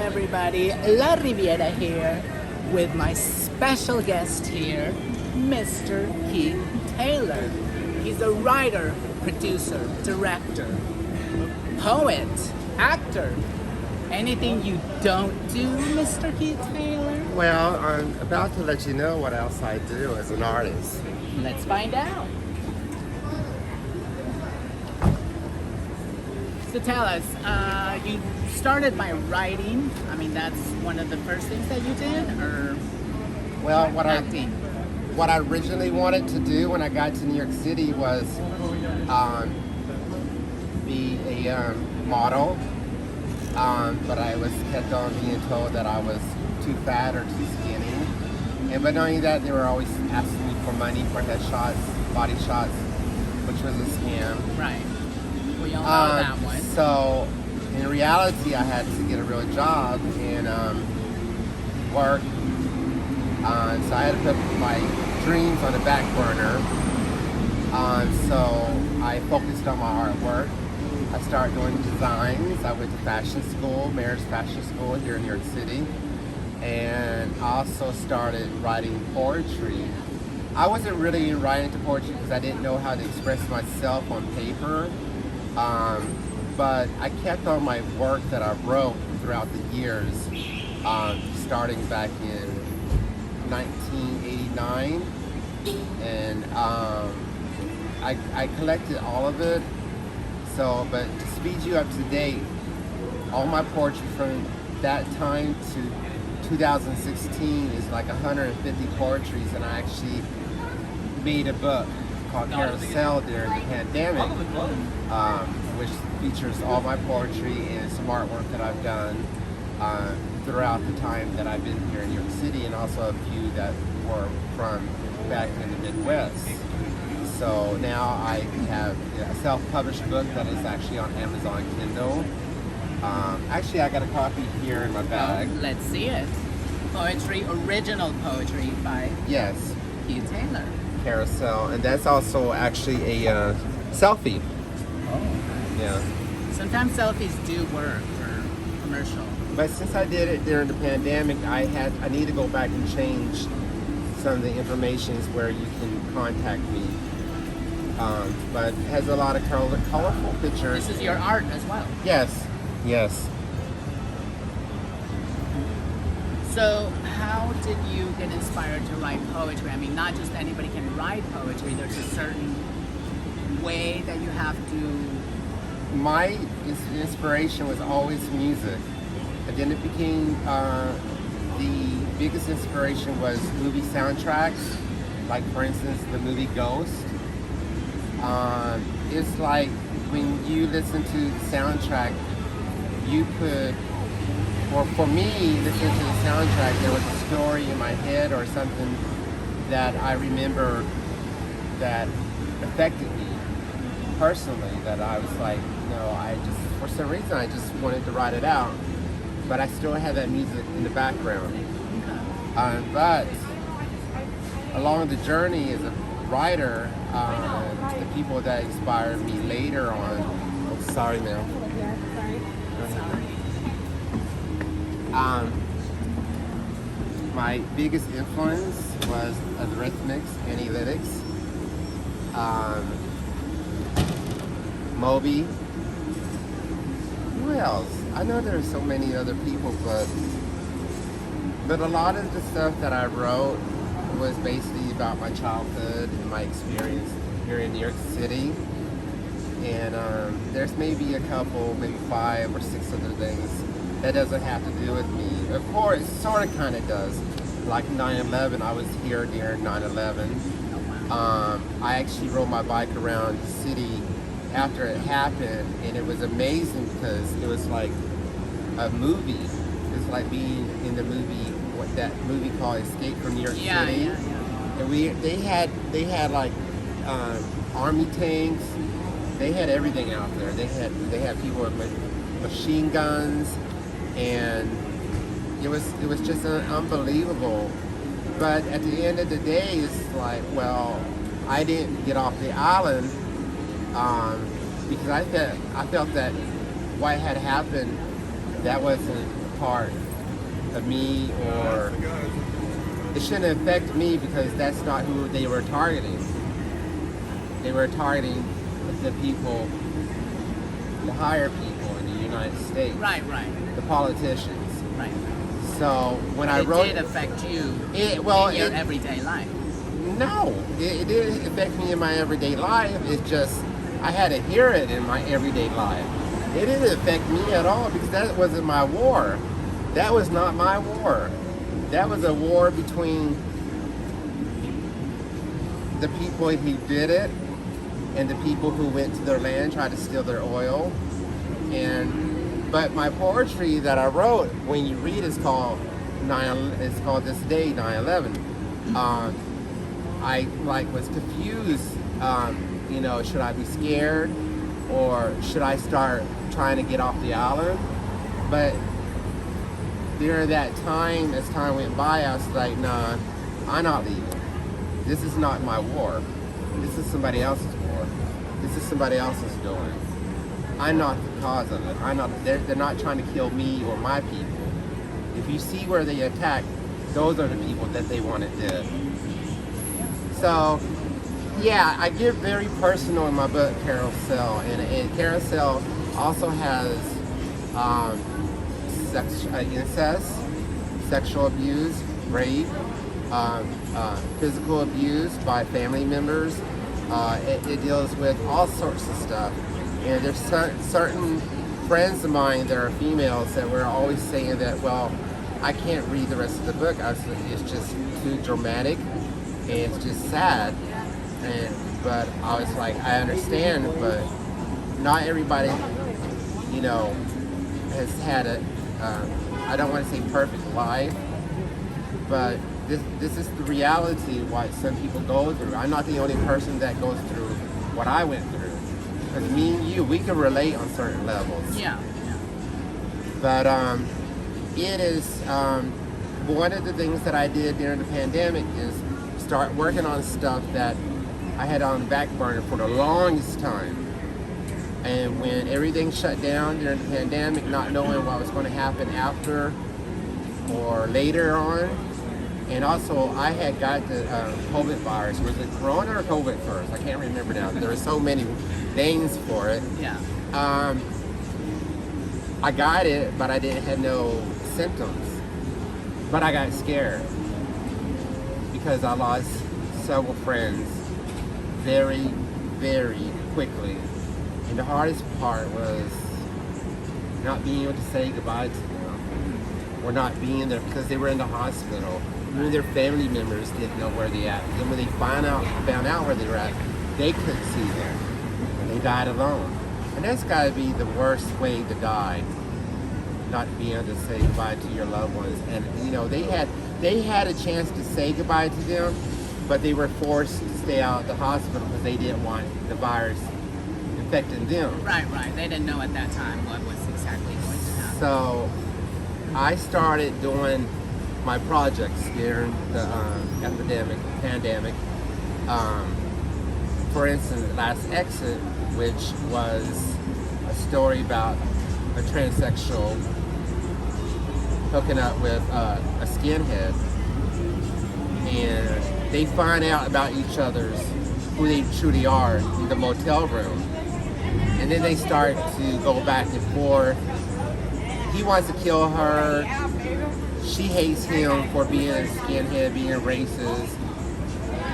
everybody? La Riviera here with my special guest here, Mr. Keith Taylor. He's a writer, producer, director, poet, actor. Anything you don't do, Mr. Keith Taylor? Well, I'm about to let you know what else I do as an artist. Let's find out. So tell us, you started by writing. I mean, that's one of the first things that you did, or Well, acting? what I originally wanted to do when I got to New York City was be a model, but I was kept on being told that I was too fat or too skinny. And but not only that, they were always asking me for money for headshots, body shots, which was a scam. Right. We all know that one. So in reality, I had to get a real job and work. So I had to put my dreams on the back burner. So I focused on my artwork. I started doing designs. I went to fashion school, Mayor's Fashion School here in New York City. And I also started writing poetry. I wasn't really writing into poetry because I didn't know how to express myself on paper. But I kept on my work that I wrote throughout the years, starting back in 1989. And I collected all of it. So, but to speed you up to date, all my poetry from that time to 2016 is like 150 poetries, and I actually made a book called Carousel during the pandemic, which features all my poetry and some artwork that I've done throughout the time that I've been here in New York City, and also a few that were from back in the Midwest. So now I have a self-published book that is actually on Amazon Kindle. Actually, I got a copy here in my bag. Let's see it. Poetry, original poetry by Yes, Keith Taylor. Carousel, and that's also actually a selfie. Oh. Yeah. Sometimes selfies do work for commercial. But since I did it during the pandemic, I need to go back and change some of the informations where you can contact me. But it has a lot of colorful pictures. This is your art as well. Yes, yes. So how did you get inspired to write poetry? I mean, not just anybody can write poetry. There's a certain way that you have to... My inspiration was always music. And then it became, the biggest inspiration was movie soundtracks. Like, for instance, the movie Ghost. It's like when you listen to the soundtrack, you could, or for me, listening to the soundtrack, there was a story in my head or something that I remember that affected me personally, that I was like, for some reason, I just wanted to write it out, but I still had that music in the background. But along the journey as a writer, the people that inspired me later on. Oh, sorry, ma'am. My biggest influence was arithmetics, analytics, Moby. Who else? I know there's so many other people, but a lot of the stuff that I wrote was basically about my childhood and my experience here in New York City. And there's maybe a couple, maybe 5 or 6 other things that doesn't have to do with me. Of course, sort of kind of does. Like 9/11, I was here during 9/11. I actually rode my bike around the city after it happened, and it was amazing because it was like a movie. It was like being in the movie, what that movie called Escape from New York City. Yeah. And they had like army tanks. They had everything out there. They had people with machine guns, and it was just unbelievable. But at the end of the day, it's like, well, I didn't get off the island because I felt that what had happened, that wasn't part of me, or it shouldn't affect me because that's not who they were targeting. They were targeting the people, the higher people in the United States. Right. The politicians. Right. So when I It wrote did affect you in your everyday life. No, it didn't affect me in my everyday life. It's just I had to hear it in my everyday life. It didn't affect me at all because that wasn't my war. That was not my war. That was a war between the people who did it and the people who went to their land, tried to steal their oil. But my poetry that I wrote, when you read, it's called This Day 9/11. I was confused. Should I be scared or should I start trying to get off the island? But during that time, as time went by, I was like, nah, I'm not leaving. This is not my war. This is somebody else's war. This is somebody else's doing. I'm not the cause of it. They're not trying to kill me or my people. If you see where they attack, those are the people that they want to do. So, yeah, I get very personal in my book, Carousel, and Carousel also has incest, sexual abuse, rape, physical abuse by family members. It deals with all sorts of stuff. And there's certain friends of mine that are females that were always saying that, well, I can't read the rest of the book. It's just too dramatic and it's just sad. But I was like, I understand, but not everybody, has had I don't want to say perfect life, but this is the reality what some people go through. I'm not the only person that goes through what I went through. Because me and you, we can relate on certain levels. Yeah. But it is one of the things that I did during the pandemic is start working on stuff that I had on the back burner for the longest time. And when everything shut down during the pandemic, not knowing what was going to happen after or later on, and also I had got the COVID virus. Was it Corona or COVID first? I can't remember now. There were so many names for it. Yeah. I got it, but I didn't have no symptoms. But I got scared because I lost several friends very, very quickly. And the hardest part was not being able to say goodbye to them or not being there because they were in the hospital. Even their family members didn't know where they at. Then when they found out where they were at, they couldn't see them. And they died alone. And that's got to be the worst way to die, not being able to say goodbye to your loved ones. And they had a chance to say goodbye to them, but they were forced to stay out of the hospital because they didn't want the virus infecting them. Right. They didn't know at that time what was exactly going to happen. So I started doing my projects during the pandemic. For instance, Last Exit, which was a story about a transsexual hooking up with a skinhead, and they find out about each other's who they truly are in the motel room, and then they start to go back and forth. He wants to kill her. She hates him for being a skinhead, being racist.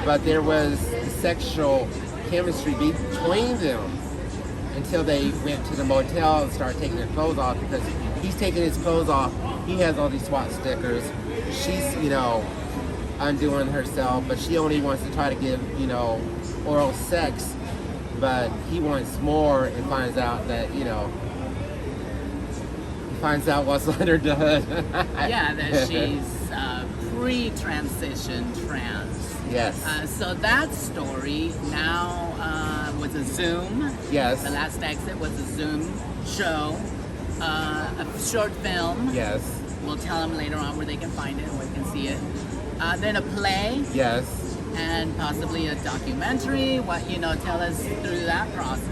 But there was sexual chemistry between them until they went to the motel and started taking their clothes off, because he's taking his clothes off. He has all these SWAT stickers. She's, undoing herself, but she only wants to try to give, oral sex. But he wants more and finds out that, finds out what's under the hood. Yeah, that she's pre-transition trans. Yes. So that story now was a Zoom. Yes. The Last Exit was a Zoom show, a short film. Yes. We'll tell them later on where they can find it and where they can see it. Then a play. Yes. And possibly a documentary. Tell us through that process.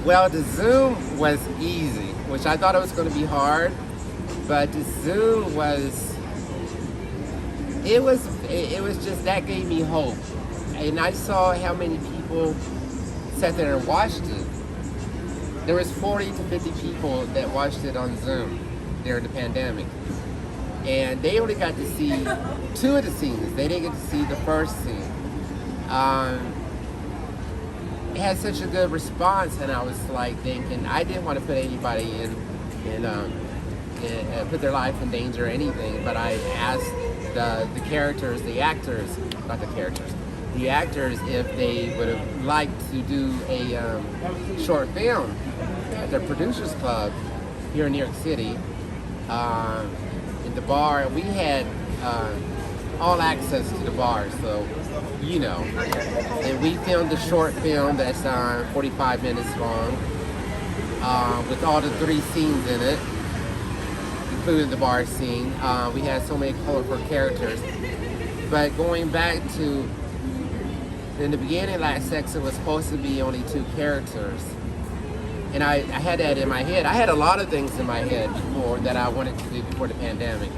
Well, the Zoom was easy, which I thought it was going to be hard, But the Zoom was, it was just, that gave me hope. And I saw how many people sat there and watched it. There was 40 to 50 people that watched it on Zoom during the pandemic. And they only got to see 2 of the scenes. They didn't get to see the first scene. It had such a good response, and I was like thinking, I didn't want to put anybody in put their life in danger or anything, but I asked the characters, the actors, not the characters, the actors if they would have liked to do a short film at their producers club here in New York City, in the bar. We had all access to the bar, so you know. And we filmed a short film that's 45 minutes long, with all the 3 scenes in it, including the bar scene. We had so many colorful characters. But going back to, in the beginning, Last Sex, it was supposed to be only 2 characters. And I had that in my head. I had a lot of things in my head before that I wanted to do before the pandemic.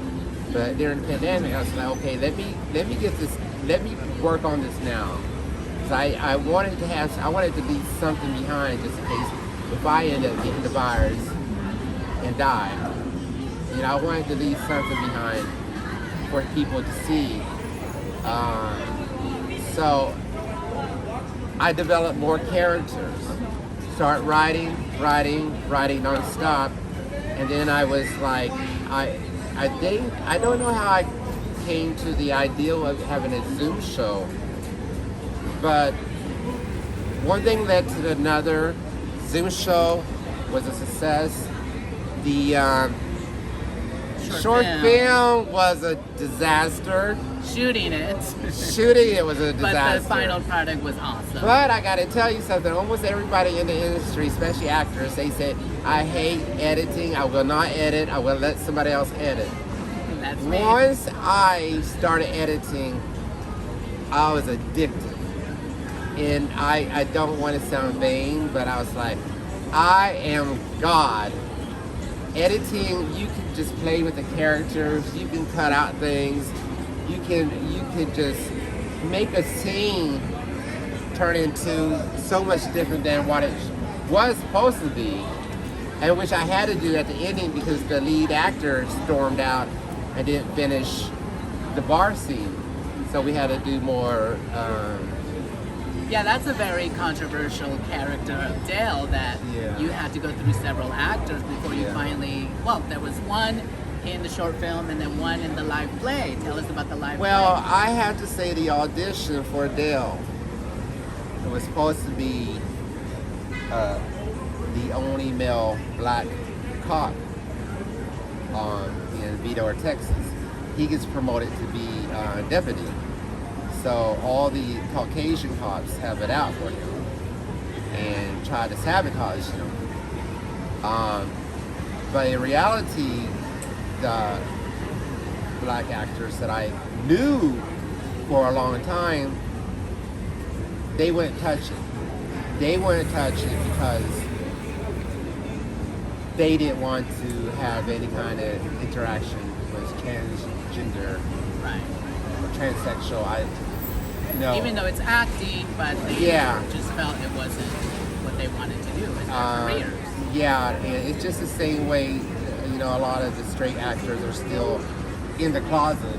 But during the pandemic, I was like, okay, let me get this, let me work on this now. So I wanted to leave something behind just in case if I end up getting the virus and die. You know, I wanted to leave something behind for people to see. So I developed more characters. Start writing nonstop, and then I was like, I don't know how I came to the ideal of having a Zoom show, but one thing led to another. Zoom show was a success. The short film was a disaster. Shooting it Was a disaster. But the final product was awesome. But I gotta tell you something, almost everybody in the industry, especially actors, they said, I hate editing, I will not edit, I will let somebody else edit. That's me. Once I started editing, I was addicted. And I don't want to sound vain, but I was like, I am God. Editing, you can just play with the characters, you can cut out things, you can just make a scene turn into so much different than what it was supposed to be, and which I had to do at the ending because the lead actor stormed out and didn't finish the bar scene, so we had to do more. Yeah, that's a very controversial character of Dale that you had to go through several actors before you finally, well, there was one in the short film and then one in the live play. Tell us about the live play. Well, I have to say the audition for Dale, it was supposed to be the only male black cop in Vidor, Texas. He gets promoted to be deputy. So all the Caucasian cops have it out for him and try to sabotage him. But in reality, the black actors that I knew for a long time, they wouldn't touch it. They wouldn't touch it because they didn't want to have any kind of interaction with transgender or transsexual. No. Even though it's acting, but they just felt it wasn't what they wanted to do in their careers. Yeah, and it's just the same way, you know, a lot of the straight actors are still in the closet,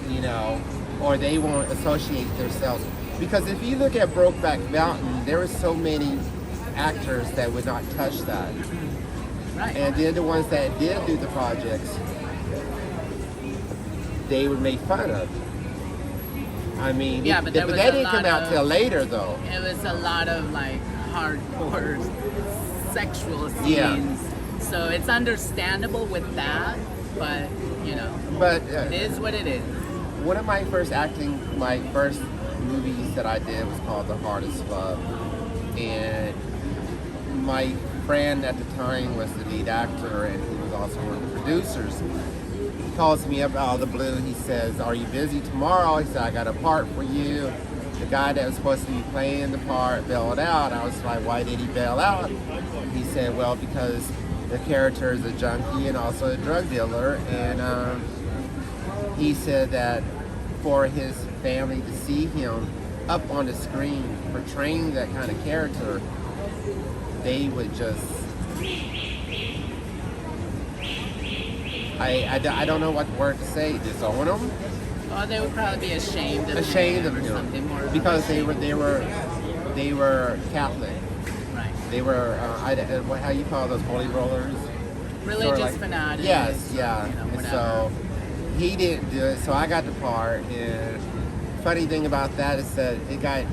you know, or they won't associate themselves. Because if you look at Brokeback Mountain, there were so many actors that would not touch that. Right. And then the ones that did do the projects, they were made fun of. I mean, yeah, but that didn't come out till later, though. It was a lot of like hardcore sexual scenes. Yeah. So it's understandable with that, but you know, it is what it is. One of my first movies that I did was called The Hardest Love, and my friend at the time was the lead actor, and he was also one of the producers. He calls me up out of the blue. He says, "Are you busy tomorrow?" He said, "I got a part for you." The guy that was supposed to be playing the part bailed out. I was like, "Why did he bail out?" He said, "Well, because the character is a junkie and also a drug dealer, and he said that for his family to see him up on the screen portraying that kind of character, they would just I don't know what word to say, disown him. Oh, they would probably be ashamed of Ashamed of him or something more. because they were Catholic. Right. They were how you call those holy rollers? Religious fanatics. Yes, yeah. You know, And whatever. so he didn't do it, so I got the part. And funny thing about that is that it got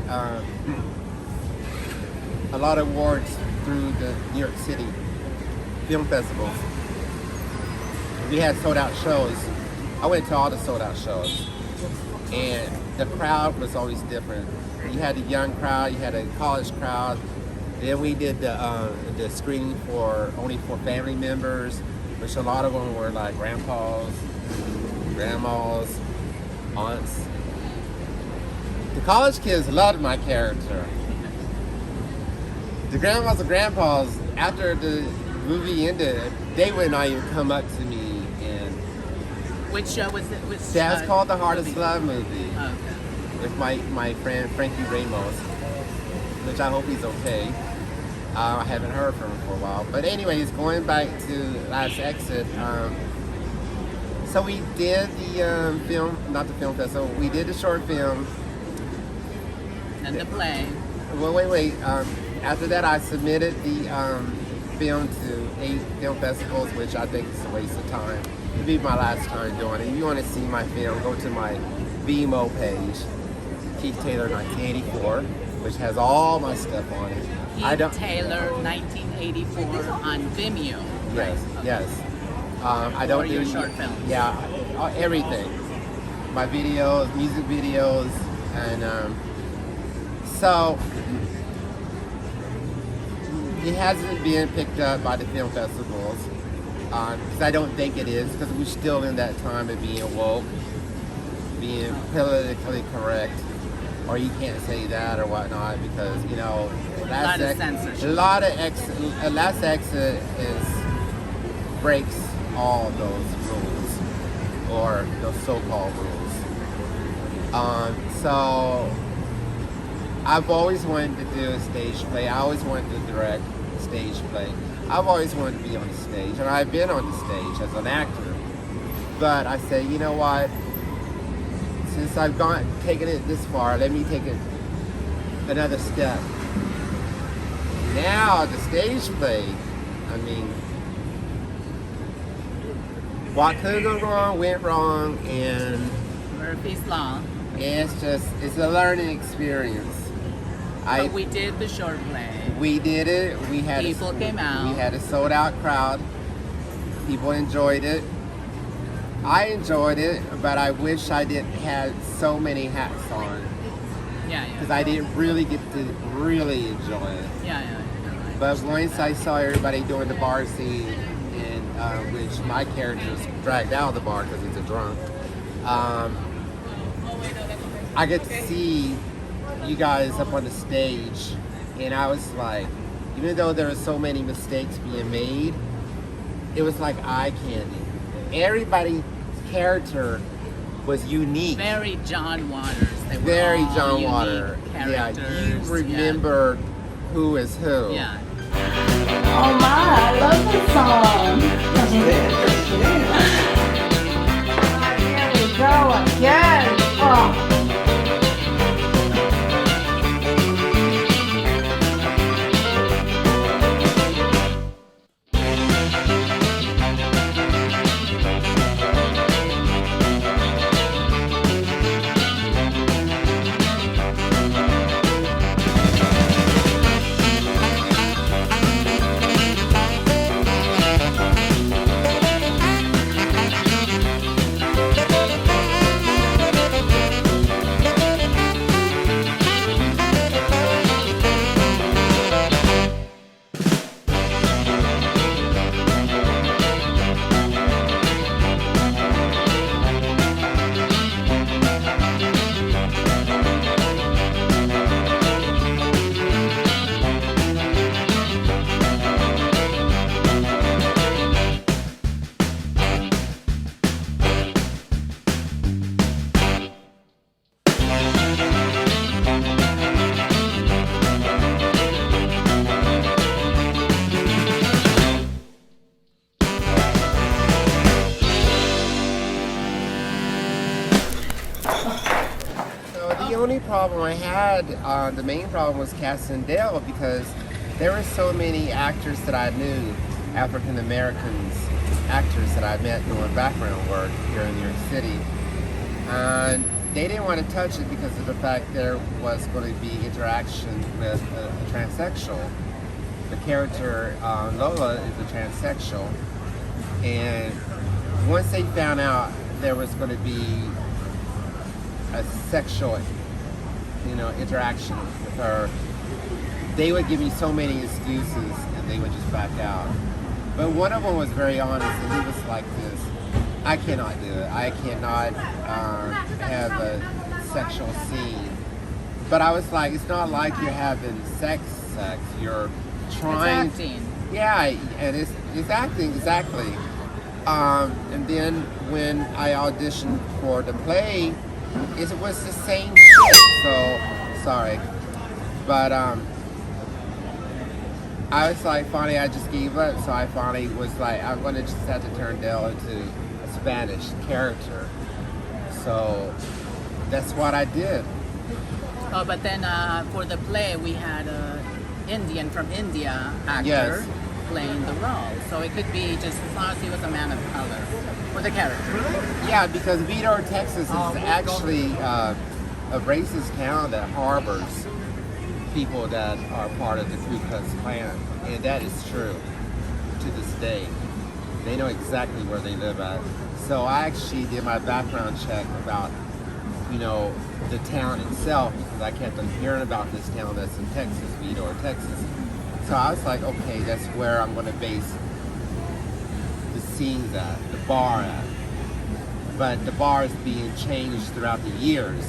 a lot of awards through the New York City film festivals. We had sold out shows. I went to all the sold out shows, and the crowd was always different. You had a young crowd, you had a college crowd. Then we did the screening only for family members, which a lot of them were like grandpas, grandmas, aunts. The college kids loved my character. The grandmas and grandpas, after the movie ended, they would not even come up to me. Which show was it? That's called The Hardest Love movie. Oh, okay. With my friend Frankie Ramos, which I hope he's okay. I haven't heard from him for a while. But anyways, going back to Last Exit, so we did the film, not the film festival, we did the short film. And the play. Well, wait. After that, I submitted the film to 8 film festivals, which I think is a waste of time. It'll be my last time doing it. If you want to see my film, go to my Vimeo page, Keith Taylor 1984, which has all my stuff on it. Keith Taylor 1984 on Vimeo. Yes, right? yes. I don't or do your short films. Yeah, everything. My videos, music videos, and so it hasn't been picked up by the film festivals. Because I don't think it is, because we're still in that time of being woke, being politically correct, or you can't say that or whatnot, because, you know, Last Exit breaks all those rules, or those so-called rules. So I've always wanted to do a stage play. I always wanted to direct stage play. I've always wanted to be on the stage, and I've been on the stage as an actor. But I say, you know what? Since I've taken it this far, let me take it another step. Now the stage play, I mean, what could have gone wrong went wrong, and Murphy's Law. it's a learning experience. But we did the short play. We did it. People came out. We had a sold out crowd. People enjoyed it. I enjoyed it, but I wish I didn't have so many hats on. Yeah. Because I didn't really get to really enjoy it. Yeah. But once I saw everybody doing the bar scene, and which my character is dragged out of the bar because he's a drunk, I get to see you guys up on the stage, and I was like, even though there were so many mistakes being made, it was like eye candy. Everybody's character was unique. Very John Waters. They were Very all John unique Water. characters. Yeah, you remember who is who. Yeah. Oh my, I love this song. Here we go again. Oh. only problem I had, the main problem was casting Dale because there were so many actors that I knew, African Americans actors that I met doing background work here in New York City. And they didn't want to touch it because of the fact there was going to be interaction with a transsexual. The character Lola is a transsexual, and once they found out there was going to be a sexual, interaction with her, they would give me so many excuses and they would just back out. But one of them was very honest, and he was like this: I cannot do it. I cannot have a sexual scene. But I was like, it's not like you're having sex. You're trying. It's acting. Yeah, and it's acting, exactly. And then when I auditioned for the play, it was the same shit. So, sorry. But I was like, finally, I just gave up. So I finally was like, I'm going to just have to turn Dale into a Spanish character. So that's what I did. Oh, but then for the play, we had an Indian from India actor Yes. playing the role. So it could be just as long as he was a man of color for the character. Yeah, because Vidor, Texas is actually a racist town that harbors people that are part of the Ku Klux Klan, and that is true to this day. They know exactly where they live at. So I actually did my background check about, the town itself, because I kept on hearing about this town that's in Texas, Vidor, Texas. So I was like, okay, that's where I'm going to base the scenes at, the bar at. But the bar is being changed throughout the years.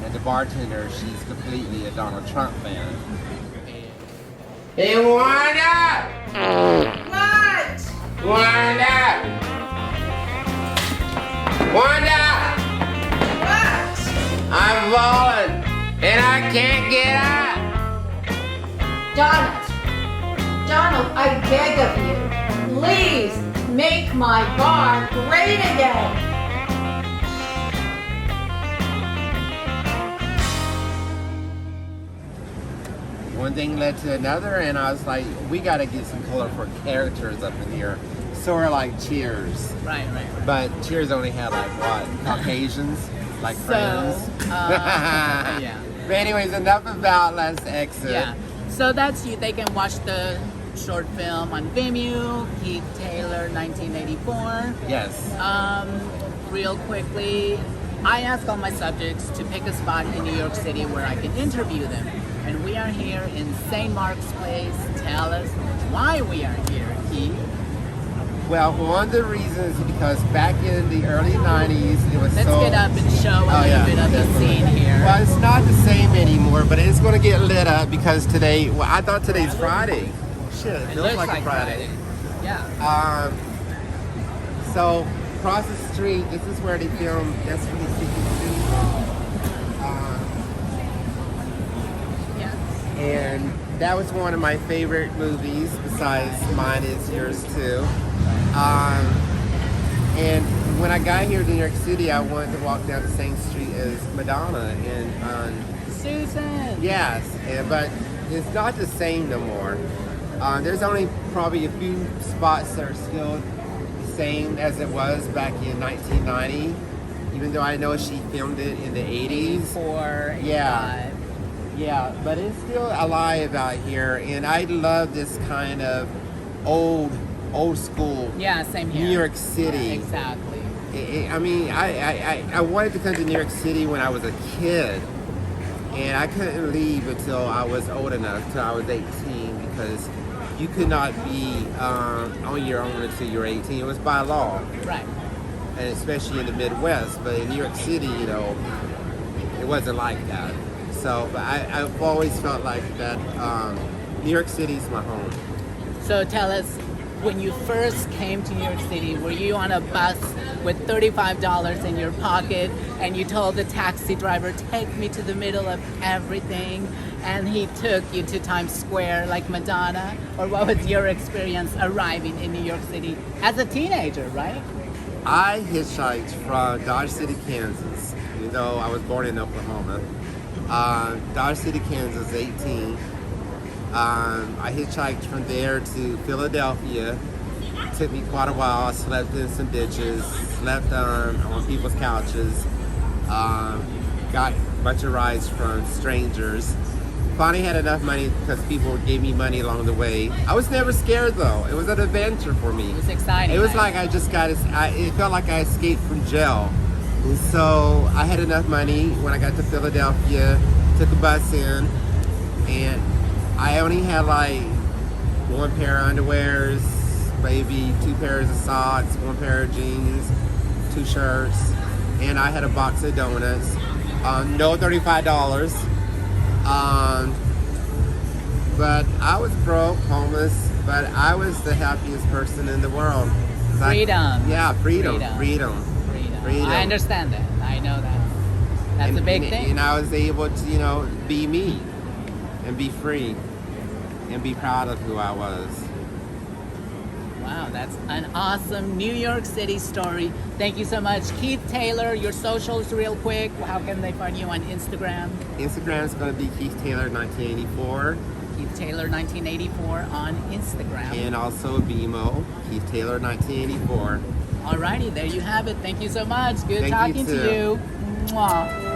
And the bartender, she's completely a Donald Trump fan. Hey, Wanda! What? Wanda! Wanda! What? I'm falling, and I can't get up. Donald, I beg of you, please make my bar great again. One thing led to another, and I was like, we got to get some colorful characters up in here. Sort of like Cheers. Right. But Cheers only had like what? Caucasians? Like So, Friends? yeah. But anyways, enough about Let's Exit. Yeah. So that's you. They can watch the short film on Vimeo, Keith Taylor, 1984. Yes. Real quickly, I ask all my subjects to pick a spot in New York City where I can interview them. And we are here in St. Mark's Place. Tell us why we are here, Keith. Well, one of the reasons is because back in the early 90s, it was Let's so... get up and show a little bit of the definitely. scene here. Well, it's not the same anymore, but it's going to get lit up because today... Well, I thought today's Friday. Shit, it feels looks like a Friday. Yeah. So, across the street, this is where they filmed Destiny 62. Yes. And that was one of my favorite movies, besides Mine Is Yours Too. And when I got here to New York City, I wanted to walk down the same street as Madonna. And Susan. yes, but it's not the same no more. There's only probably a few spots that are still the same as it was back in 1990, even though I know she filmed it in the 80s. 4, Yeah. 5. Yeah, but it's still alive out here, and I love this kind of old school Yeah, same here. New York City. Yeah, exactly. I wanted to come to New York City when I was a kid, and I couldn't leave until I was old enough, till I was 18, because you could not be on your own until you were 18. It was by law, Right. and especially in the Midwest. But in New York City, it wasn't like that. So, but I've always felt like that New York City is my home. So tell us, when you first came to New York City, were you on a bus with $35 in your pocket and you told the taxi driver, take me to the middle of everything, and he took you to Times Square like Madonna? Or what was your experience arriving in New York City as a teenager, right? I hitchhiked from Dodge City, Kansas, even though I was born in Oklahoma. Dodge City, Kansas, 18. I hitchhiked from there to Philadelphia. Took me quite a while. I slept in some ditches, slept on people's couches, got a bunch of rides from strangers. Finally had enough money because people gave me money along the way. I was never scared though. It was an adventure for me. It was exciting. It was like I just got, it felt like I escaped from jail. And so I had enough money when I got to Philadelphia, took a bus in, and I only had like one pair of underwears, maybe 2 pairs of socks, 1 pair of jeans, 2 shirts, and I had a box of donuts. No $35. But I was broke, homeless, but I was the happiest person in the world. Freedom. Freedom. I understand that. I know that. That's a big thing. And I was able to, be me and be free and be proud of who I was. Wow, that's an awesome New York City story. Thank you so much. Keith Taylor, your socials real quick. How can they find you on Instagram? Instagram is going to be Keith Taylor 1984. Keith Taylor 1984 on Instagram. And also BMO, Keith Taylor 1984. Alrighty, there you have it. Thank you so much. Good Thank you talking too. to you. Mwah.